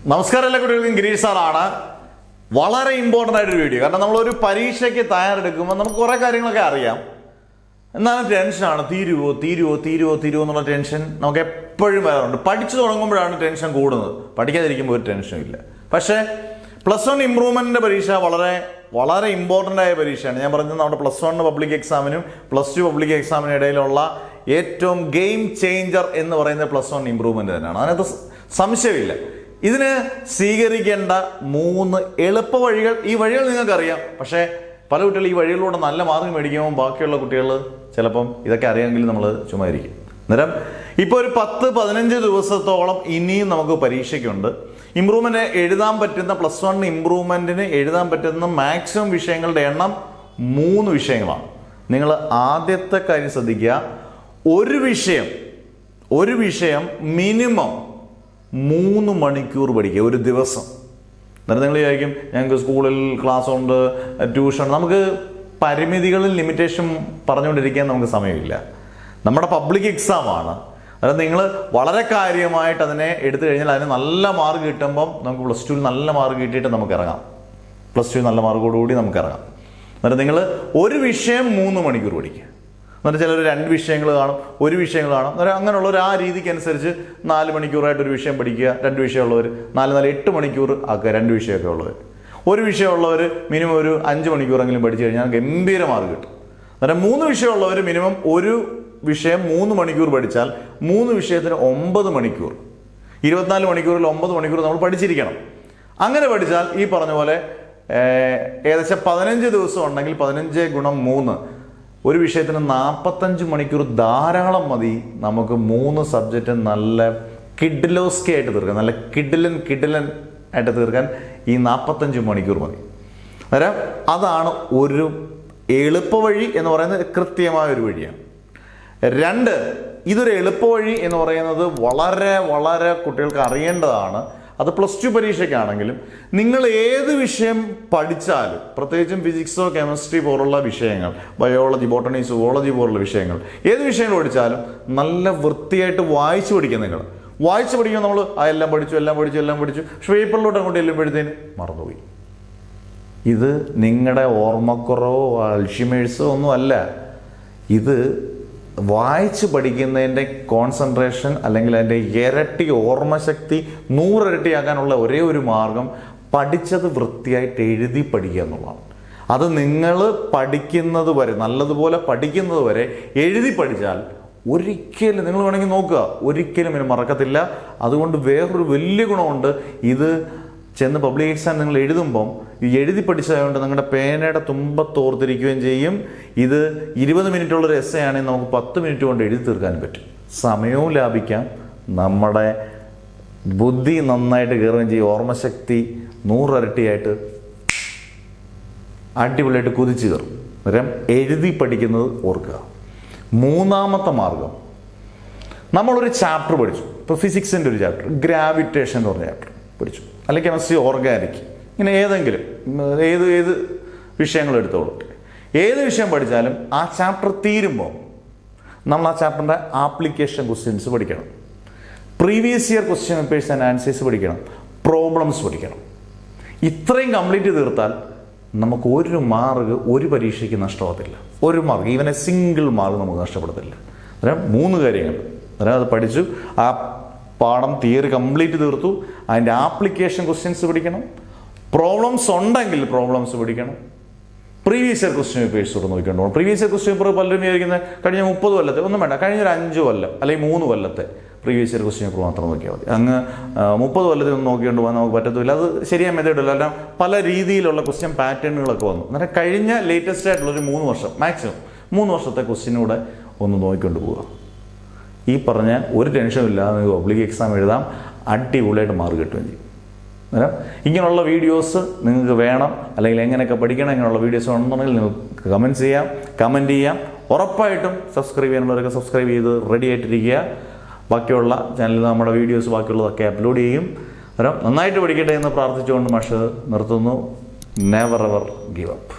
നമസ്കാരം എല്ലാ കുട്ടികൾക്കും ഗിരീഷ് സാറാണ്. വളരെ ഇമ്പോർട്ടൻ്റ് ആയിട്ടൊരു വീഡിയോ. കാരണം നമ്മളൊരു പരീക്ഷയ്ക്ക് തയ്യാറെടുക്കുമ്പോൾ നമുക്ക് കുറേ കാര്യങ്ങളൊക്കെ അറിയാം, എന്നാലും ടെൻഷനാണ്. തീരുവോ എന്നുള്ള ടെൻഷൻ നമുക്ക് എപ്പോഴും വരാറുണ്ട്. പഠിച്ചു തുടങ്ങുമ്പോഴാണ് ടെൻഷൻ കൂടുന്നത്, പഠിക്കാതിരിക്കുമ്പോൾ ഒരു ടെൻഷനും ഇല്ല. പക്ഷേ +1 ഇംപ്രൂവ്മെൻറ്റിൻ്റെ പരീക്ഷ വളരെ ഇമ്പോർട്ടൻ്റ് ആയ പരീക്ഷയാണ്. ഞാൻ പറഞ്ഞത് നമ്മുടെ +1 പബ്ലിക് എക്സാമിനും +2 പബ്ലിക് എക്സാമിനും ഇടയിലുള്ള ഏറ്റവും ഗെയിം ചേഞ്ചർ എന്ന് പറയുന്നത് +1 ഇംപ്രൂവ്മെൻറ്റ് തന്നെയാണ്. അതിനകത്ത് സംശയമില്ല. ഇതിന് സ്വീകരിക്കേണ്ട 3 എളുപ്പ വഴികൾ. ഈ വഴികൾ നിങ്ങൾക്കറിയാം, പക്ഷേ പല കുട്ടികൾ ഈ വഴികളിലൂടെ നല്ല മാർക്ക് മേടിക്കുമ്പോൾ ബാക്കിയുള്ള കുട്ടികൾ ചിലപ്പം ഇതൊക്കെ അറിയാമെങ്കിലും നമ്മൾ ചുമ്മാ ഇരിക്കും. അന്നേരം ഇപ്പോൾ ഒരു 10-15 ദിവസത്തോളം ഇനിയും നമുക്ക് പരീക്ഷയ്ക്കുണ്ട്. ഇമ്പ്രൂവ്മെൻറ്റ് എഴുതാൻ പറ്റുന്ന +1 ഇമ്പ്രൂവ്മെൻറ്റിന് എഴുതാൻ പറ്റുന്ന മാക്സിമം വിഷയങ്ങളുടെ എണ്ണം 3 വിഷയങ്ങളാണ്. നിങ്ങൾ ആദ്യത്തെ കാര്യം ശ്രദ്ധിക്കുക, ഒരു വിഷയം മിനിമം 3 മണിക്കൂർ പഠിക്കുക ഒരു ദിവസം. എന്നിട്ട് നിങ്ങൾ വിചാരിക്കും ഞങ്ങൾക്ക് സ്കൂളിൽ ക്ലാസ് ഉണ്ട്, ട്യൂഷൻ, നമുക്ക് പരിമിതികളിൽ ലിമിറ്റേഷൻ പറഞ്ഞുകൊണ്ടിരിക്കാൻ നമുക്ക് സമയമില്ല. നമ്മുടെ പബ്ലിക് എക്സാമാണ്. അതായത് നിങ്ങൾ വളരെ കാര്യമായിട്ട് അതിനെ എടുത്തു കഴിഞ്ഞാൽ അതിന് നല്ല മാർക്ക് കിട്ടുമ്പം നമുക്ക് +2 നല്ല മാർക്ക് കിട്ടിയിട്ട് നമുക്ക് ഇറങ്ങാം. +2 നല്ല മാർക്കോടുകൂടി നമുക്ക് ഇറങ്ങാം. എന്നിട്ട് നിങ്ങൾ ഒരു വിഷയം 3 മണിക്കൂർ പഠിക്കുക. എന്നിട്ട് ചിലർ 2 വിഷയങ്ങൾ കാണും, 1 വിഷയങ്ങൾ കാണും. അന്നേരം അങ്ങനെയുള്ളവർ ആ രീതിക്ക് അനുസരിച്ച് 4 മണിക്കൂറായിട്ട് ഒരു വിഷയം പഠിക്കുക. 2 വിഷയമുള്ളവർ 8 മണിക്കൂർ ആക്കുക. 2 വിഷയമൊക്കെ ഉള്ളവർ, 1 വിഷയമുള്ളവർ മിനിമം ഒരു 5 മണിക്കൂറെങ്കിലും പഠിച്ചു കഴിഞ്ഞാൽ ഗംഭീര മാർക്ക് കിട്ടും. അന്നേരം 3 വിഷയമുള്ളവർ മിനിമം ഒരു വിഷയം 3 മണിക്കൂർ പഠിച്ചാൽ 3 വിഷയത്തിന് 9 മണിക്കൂർ, 24 മണിക്കൂറിൽ 9 മണിക്കൂർ നമ്മൾ പഠിച്ചിരിക്കണം. അങ്ങനെ പഠിച്ചാൽ ഈ പറഞ്ഞ പോലെ ഏകദേശം 15 ദിവസം ഉണ്ടെങ്കിൽ 15 × 3 ഒരു വിഷയത്തിന് 45 മണിക്കൂർ ധാരാളം മതി. നമുക്ക് 3 സബ്ജക്റ്റ് നല്ല കിഡ്ലോസ്കി ആയിട്ട് തീർക്കാൻ, നല്ല കിഡിലൻ ആയിട്ട് തീർക്കാൻ ഈ 45 മണിക്കൂർ മതി. അന്നേരം അതാണ് ഒരു എളുപ്പവഴി എന്ന് പറയുന്നത്, കൃത്യമായ ഒരു വഴിയാണ്. 2, ഇതൊരു എളുപ്പവഴി എന്ന് പറയുന്നത് വളരെ കുട്ടികൾക്ക് അറിയേണ്ടതാണ്. അത് +2 പരീക്ഷയ്ക്കാണെങ്കിലും നിങ്ങൾ ഏത് വിഷയം പഠിച്ചാലും, പ്രത്യേകിച്ചും ഫിസിക്സോ കെമിസ്ട്രി പോലുള്ള വിഷയങ്ങൾ, ബയോളജി, ബോട്ടണി, സുവോളജി പോലുള്ള വിഷയങ്ങൾ, ഏത് വിഷയങ്ങൾ പഠിച്ചാലും നല്ല വൃത്തിയായിട്ട് വായിച്ചു പഠിക്കുക. നിങ്ങൾ വായിച്ചു പഠിക്കുമ്പോൾ നമ്മൾ എല്ലാം പഠിച്ചു, പക്ഷെ പേപ്പറിലോട്ട് അങ്ങോട്ട് ചെല്ലുമ്പോഴത്തേന് മറന്നുപോയി. ഇത് നിങ്ങളുടെ ഓർമ്മക്കുറവോ അൽഷിമേഴ്സോ ഒന്നും അല്ല. ഇത് വായിച്ച് പഠിക്കുന്നതിൻ്റെ കോൺസെൻട്രേഷൻ അല്ലെങ്കിൽ അതിൻ്റെ ഇരട്ടി ഓർമ്മശക്തി 100 ഇരട്ടിയാക്കാനുള്ള ഒരേ ഒരു മാർഗം പഠിച്ചത് വൃത്തിയായിട്ട് എഴുതി പഠിക്കുക എന്നുള്ളതാണ്. അത് നിങ്ങൾ പഠിക്കുന്നത് വരെ, നല്ലതുപോലെ പഠിക്കുന്നത് വരെ എഴുതി പഠിച്ചാൽ ഒരിക്കലും, നിങ്ങൾ വേണമെങ്കിൽ നോക്കുക, ഒരിക്കലും ഇത് മറക്കത്തില്ല. അതുകൊണ്ട് വേറൊരു വലിയ ഗുണമുണ്ട്. ഇത് ചെന്ന് പബ്ലിക് എക്സാം നിങ്ങൾ എഴുതുമ്പം എഴുതി പഠിച്ചതുകൊണ്ട് നിങ്ങളുടെ പേനയുടെ തുമ്പത്ത് ഓർത്തിരിക്കുകയും ചെയ്യും. ഇത് 20 മിനിറ്റുള്ളൊരു എസ്സേ ആണെങ്കിൽ നമുക്ക് 10 മിനിറ്റ് കൊണ്ട് എഴുതി തീർക്കാനും പറ്റും. സമയവും ലാഭിക്കാം, നമ്മുടെ ബുദ്ധി നന്നായിട്ട് കയറുകയും ചെയ്യും. ഓർമ്മശക്തി 100 ഇരട്ടിയായിട്ട് അടിപൊളിയായിട്ട് കുതിച്ച് കയറും. അന്നേരം എഴുതി പഠിക്കുന്നത് ഓർക്കുക. 3ാമത്തെ മാർഗം, നമ്മളൊരു ചാപ്റ്റർ പഠിച്ചു. ഇപ്പോൾ ഫിസിക്സിൻ്റെ ഒരു ചാപ്റ്റർ, ഗ്രാവിറ്റേഷൻ എന്ന് പറഞ്ഞ ചാപ്റ്റർ പഠിച്ചു, അല്ലെങ്കിൽ കെമിസ്ട്രി, ഓർഗാനിക്, ഇങ്ങനെ ഏതെങ്കിലും ഏത് വിഷയങ്ങൾ എടുത്തോളൂ. ഏത് വിഷയം പഠിച്ചാലും ആ ചാപ്റ്റർ തീരുമ്പോൾ നമ്മൾ ആ ചാപ്റ്ററിൻ്റെ ആപ്ലിക്കേഷൻ ക്വസ്റ്റ്യൻസ് പഠിക്കണം, previous year question papers and answers പഠിക്കണം, പ്രോബ്ലംസ് പഠിക്കണം. ഇത്രയും കംപ്ലീറ്റ് തീർത്താൽ നമുക്ക് ഒരു മാർക്ക് ഒരു പരീക്ഷയ്ക്ക് നഷ്ടമാകത്തില്ല. ഒരു mark, even A single mark നമുക്ക് നഷ്ടപ്പെടത്തില്ല. അന്നേരം 3 കാര്യങ്ങൾ. അന്നേരം അത് പഠിച്ചു, ആ പാഠം തിയറി കംപ്ലീറ്റ് തീർത്തു, അതിൻ്റെ ആപ്ലിക്കേഷൻ ക്വസ്റ്റ്യൻസ് പഠിക്കണം, പ്രോബ്ലംസ് ഉണ്ടെങ്കിൽ പ്രോബ്ലംസ് പഠിക്കണം, പ്രീവിയസ് ഇയർ ക്വസ്റ്റ്യൻ പേപ്പേഴ്സോട് നോക്കിക്കൊണ്ടു. പ്രീവിയസ് ഇയർ ക്വസ്റ്റ്യൻ പേപ്പർ പലരും വിചാരിക്കുന്നത് കഴിഞ്ഞ 30 കൊല്ലത്തെ ഒന്നും വേണ്ട, കഴിഞ്ഞൊരു 5 കൊല്ലം അല്ലെങ്കിൽ 3 കൊല്ലത്തെ പ്രീവിയസ് ഇയർ ക്വസ്റ്റ്യൻ പേപ്പർ മാത്രം നോക്കിയാൽ മതി. അങ്ങ് 30 കൊല്ലത്തിൽ ഒന്നും നോക്കിക്കൊണ്ട് പോകാൻ നമുക്ക് പറ്റത്തില്ല. അത് ശരിയായ മെത്തേഡല്ല. എല്ലാം പല രീതിയിലുള്ള ക്വസ്റ്റ്യൻ പാറ്റേണുകളൊക്കെ വന്നു. അന്നേരം കഴിഞ്ഞ ലേറ്റസ്റ്റ് ആയിട്ടുള്ളൊരു 3 വർഷം, മാക്സിമം 3 വർഷത്തെ ക്വസ്റ്റ്യനൂടെ ഒന്ന് നോക്കിക്കൊണ്ട് പോവുക. ഈ പറഞ്ഞ ഒരു ടെൻഷനും ഇല്ലാതെ നിങ്ങൾക്ക് പബ്ലിക് എക്സാം എഴുതാം, അടിപൊളിയായിട്ട് മാർക്ക് കിട്ടുകയും ചെയ്യും. അന്നേരം ഇങ്ങനെയുള്ള വീഡിയോസ് നിങ്ങൾക്ക് വേണം, അല്ലെങ്കിൽ എങ്ങനെയൊക്കെ പഠിക്കണം, ഇങ്ങനെയുള്ള വീഡിയോസ് വേണമെന്നുണ്ടെങ്കിൽ നിങ്ങൾക്ക് കമൻറ്റ് ചെയ്യാം. ഉറപ്പായിട്ടും സബ്സ്ക്രൈബ് ചെയ്യാനുള്ളവരൊക്കെ സബ്സ്ക്രൈബ് ചെയ്ത് റെഡി ആയിട്ടിരിക്കുക. ബാക്കിയുള്ള ചാനലിൽ നമ്മുടെ വീഡിയോസ് ബാക്കിയുള്ളതൊക്കെ അപ്ലോഡ് ചെയ്യും. അന്നേരം നന്നായിട്ട് പഠിക്കട്ടെ എന്ന് പ്രാർത്ഥിച്ചുകൊണ്ട് മാഷ് നിർത്തുന്നു. Never ever give up.